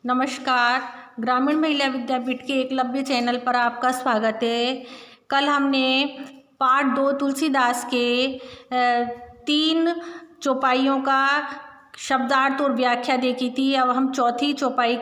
नमस्कार। ग्रामीण महिला विद्यापीठ के एकलव्य चैनल पर आपका स्वागत है। कल हमने पार्ट 2 तुलसीदास के 3 चौपाइयों का शब्दार्थ और व्याख्या देखी थी। अब हम चौथी चौपाई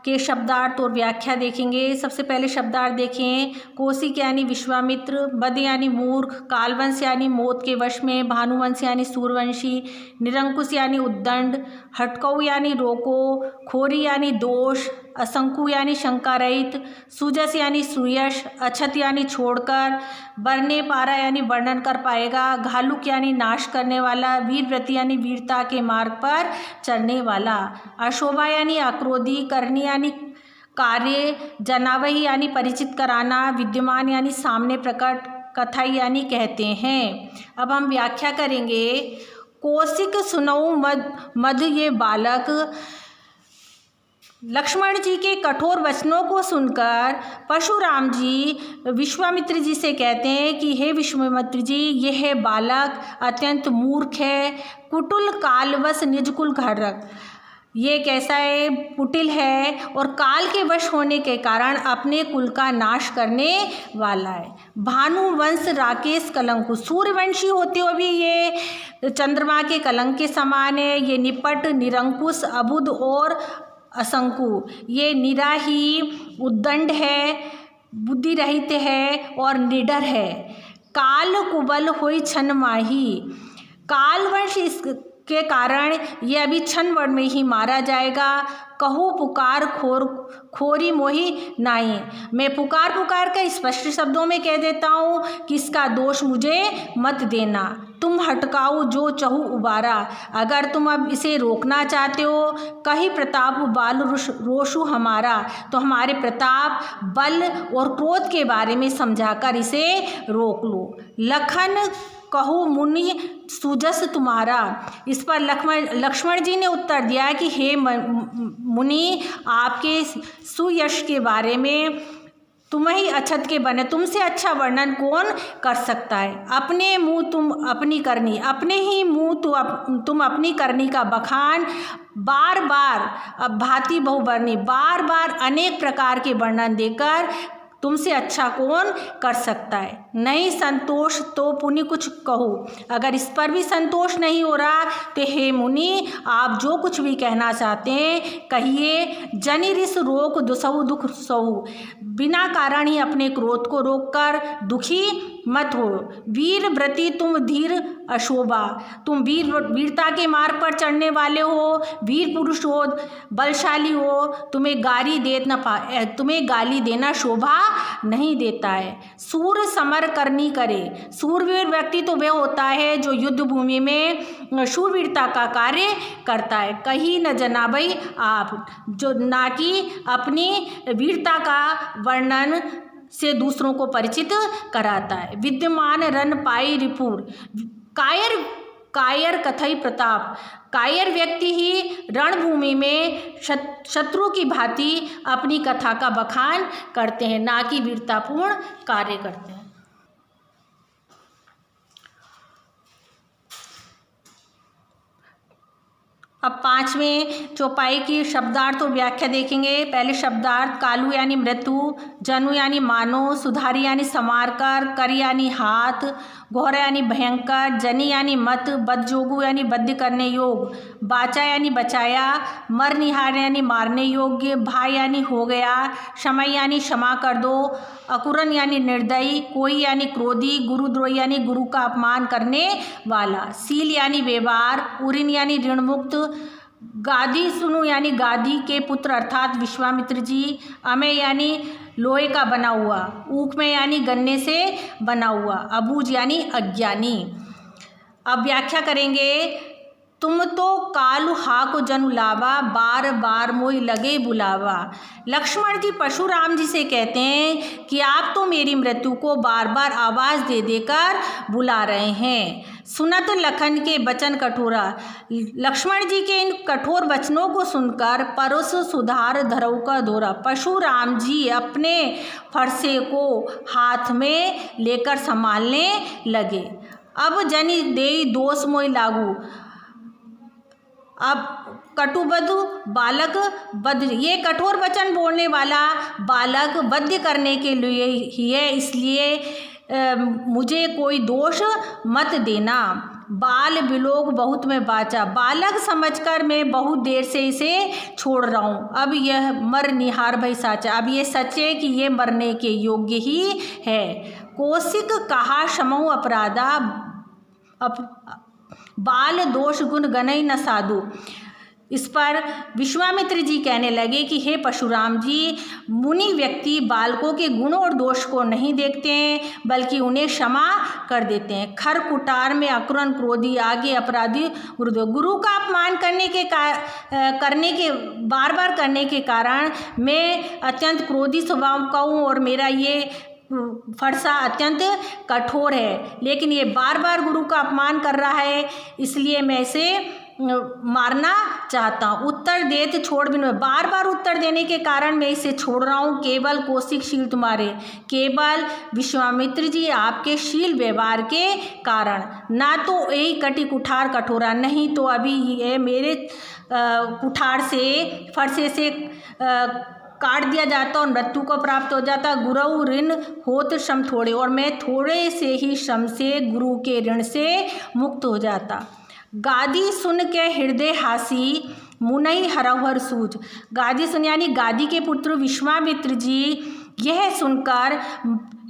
के शब्दार्थ और व्याख्या देखेंगे। सबसे पहले शब्दार्थ देखें। कौशिक यानी विश्वामित्र, बद यानी मूर्ख, कालवंश यानी मौत के वश में, भानुवंश यानी सूर्यवंशी, निरंकुश यानी उद्दंड, हटकऊ यानी रोको, खोरी यानी दोष, असंकु यानी शंका रहित, सुजस यानी सुयश, अछत यानी छोड़कर, बरने पारा यानी वर्णन कर पाएगा, घालुक यानी नाश करने वाला, वीरव्रति यानी वीरता के मार्ग पर चलने वाला, अशोभा यानी अक्रोधी, करनी यानी कार्य, जनावही यानी परिचित कराना, विद्यमान यानी सामने प्रकट, कथाई यानी कहते हैं। अब हम व्याख्या करेंगे। कौशिक सुनऊ मद ये बालक लक्ष्मण जी के कठोर वचनों को सुनकर परशुराम जी विश्वामित्र जी से कहते हैं कि हे विश्वामित्र जी, यह बालक अत्यंत मूर्ख है, कुटिल कालवश निजकुल घरक। ये कैसा है? कुटिल है और काल के वश होने के कारण अपने कुल का नाश करने वाला है। भानुवंश राकेश कलंकु, सूर्यवंशी होते हुए भी ये चंद्रमा के कलंक के समान है। ये निपट, निरंकुश, अबुध और असंकु, ये निराही, उद्दंड है, बुद्धि रहित है और निडर है। काल कुबल होई छन माही, कालवंश इसके कारण ये अभी क्षण भर में ही मारा जाएगा। कहूँ पुकार खोरी मोही नाई, मैं पुकार कर स्पष्ट शब्दों में कह देता हूँ कि इसका दोष मुझे मत देना। तुम हटकाओ जो चहु उबारा, अगर तुम अब इसे रोकना चाहते हो, कहीं प्रताप बाल रोषु हमारा, तो हमारे प्रताप, बल और क्रोध के बारे में समझाकर इसे रोक लो। लखन कहो मुनि सुजस तुम्हारा, इस पर लक्ष्मण जी ने उत्तर दिया कि हे मुनि, आपके सुयश के बारे में तुम ही अछत के बने, तुमसे अच्छा वर्णन कौन कर सकता है। अपने मुँह तुम अपनी करनी, अपने ही मुँह तुम अपनी करनी का बखान बार बार, अब भांति बहुवर्णी, बार बार अनेक प्रकार के वर्णन देकर तुमसे अच्छा कौन कर सकता है। नहीं संतोष तो पुनि कुछ कहो, अगर इस पर भी संतोष नहीं हो रहा तो हे मुनि, आप जो कुछ भी कहना चाहते हैं कहिए। जनि रिस रोक दुसहु दुख सहु, बिना कारण ही अपने क्रोध को रोककर दुखी मत हो। वीर व्रति तुम धीर अशोभा, तुम वीरता के मार्ग पर चढ़ने वाले हो, वीर पुरुष हो, बलशाली हो, तुम्हें गाली देना शोभा नहीं देता है। सूर समर करनी करे, सूरवीर व्यक्ति तो वह होता है जो युद्ध भूमि में शूरवीरता का कार्य करता है। कहीं न जनाबई आप, जो ना कि अपनी वीरता का वर्णन से दूसरों को परिचित कराता है। विद्यमान रन पाई रिपुर, कायर कथई प्रताप, कायर व्यक्ति ही रणभूमि में शत्रु की भांति अपनी कथा का बखान करते हैं, ना कि वीरतापूर्ण कार्य करते हैं। अब 5वें चौपाई की शब्दार्थ और व्याख्या देखेंगे। पहले शब्दार्थ। कालू यानी मृत्यु, जनु यानी मानो, सुधारी यानी संवारकर, कर यानी हाथ, घोर यानी भयंकर, जनी यानी मत, बदजोगु यानी बद्ध करने योग, बाचा यानी बचाया, मर निहार यानी मारने योग्य, भाई यानी हो गया, क्षमा यानी क्षमा कर दो, अकुरन यानी निर्दयी, कोई यानी क्रोधी, गुरुद्रोही यानी गुरु का अपमान करने वाला, सील यानी व्यवहार, उरिन यानी ऋण मुक्त, गादी सुनु यानी गादी के पुत्र अर्थात विश्वामित्र जी, अमेय यानी लोहे का बना हुआ, ऊख में यानी गन्ने से बना हुआ, अबूझ यानी अज्ञानी। अब व्याख्या करेंगे। तुम तो कालु हाको जनु लावा, बार बार मोहि लगे बुलावा। लक्ष्मण जी परशुराम जी से कहते हैं कि आप तो मेरी मृत्यु को बार बार आवाज़ दे देकर बुला रहे हैं। सुनत लखन के वचन कठोरा, लक्ष्मण जी के इन कठोर वचनों को सुनकर परोस सुधार धरऊ का धोरा, परशुराम जी अपने फरसे को हाथ में लेकर संभालने लगे। अब जनि देई दोष मोहि लागू, अब कटुबधु बालक वध, ये कठोर वचन बोलने वाला बालक वध करने के लिए ही है, इसलिए मुझे कोई दोष मत देना। बाल विलोक बहुत में बाचा, बालक समझकर मैं बहुत देर से इसे छोड़ रहा हूँ। अब यह मर निहार भई साचा, अब ये सच है कि ये मरने के योग्य ही है। कौशिक कहा समऊ अपराधा, बाल दोष गुण गनई न साधु। इस पर विश्वामित्र जी कहने लगे कि हे परशुराम जी, मुनि व्यक्ति बालकों के गुण और दोष को नहीं देखते हैं बल्कि उन्हें क्षमा कर देते हैं। खर कुटार में अक्रूर क्रोधी, आगे अपराधी गुरु का अपमान बार बार करने के कारण मैं अत्यंत क्रोधी स्वभाव का हूँ और मेरा ये फरसा अत्यंत कठोर है, लेकिन ये बार बार गुरु का अपमान कर रहा है, इसलिए मैं इसे मारना चाहता हूँ। उत्तर देते छोड़ भी नहीं, बार बार उत्तर देने के कारण मैं इसे छोड़ रहा हूँ। केवल कौशिक शील तुम्हारे, केवल विश्वामित्र जी आपके शील व्यवहार के कारण, ना तो यही कटी कुठार कठोरा, नहीं तो अभी ये मेरे कुठार से फरसे से काट दिया जाता और मृत्यु को प्राप्त हो जाता। गुरु ऋण होत श्रम थोड़े, और मैं थोड़े से ही श्रम से गुरु के ऋण से मुक्त हो जाता। गादी सुन के हृदय हासी, मुनई हरहर सूझ। गादी सुन यानी गादी के पुत्र विश्वामित्र जी यह सुनकर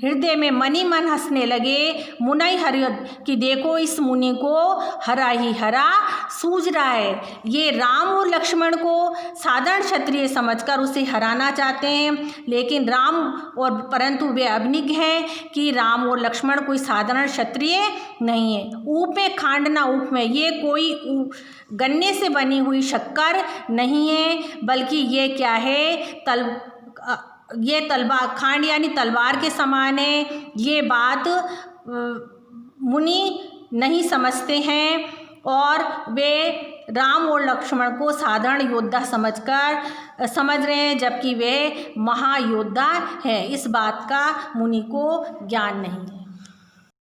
हृदय में मनी मन हंसने लगे। मुनई हरियत कि देखो इस मुनि को हरा ही हरा सूझ रहा है। ये राम और लक्ष्मण को साधारण क्षत्रिय समझकर उसे हराना चाहते हैं, लेकिन राम और परंतु वे अभिज्ञ हैं कि राम और लक्ष्मण कोई साधारण क्षत्रिय नहीं है। ऊप में खांड ना ऊप में, ये कोई गन्ने से बनी हुई शक्कर नहीं है, बल्कि ये क्या है, ये तलवार, खांड यानी तलवार के समान है। ये बात मुनि नहीं समझते हैं और वे राम और लक्ष्मण को साधारण योद्धा समझ रहे हैं, जबकि वे महायोद्धा हैं। इस बात का मुनि को ज्ञान नहीं है।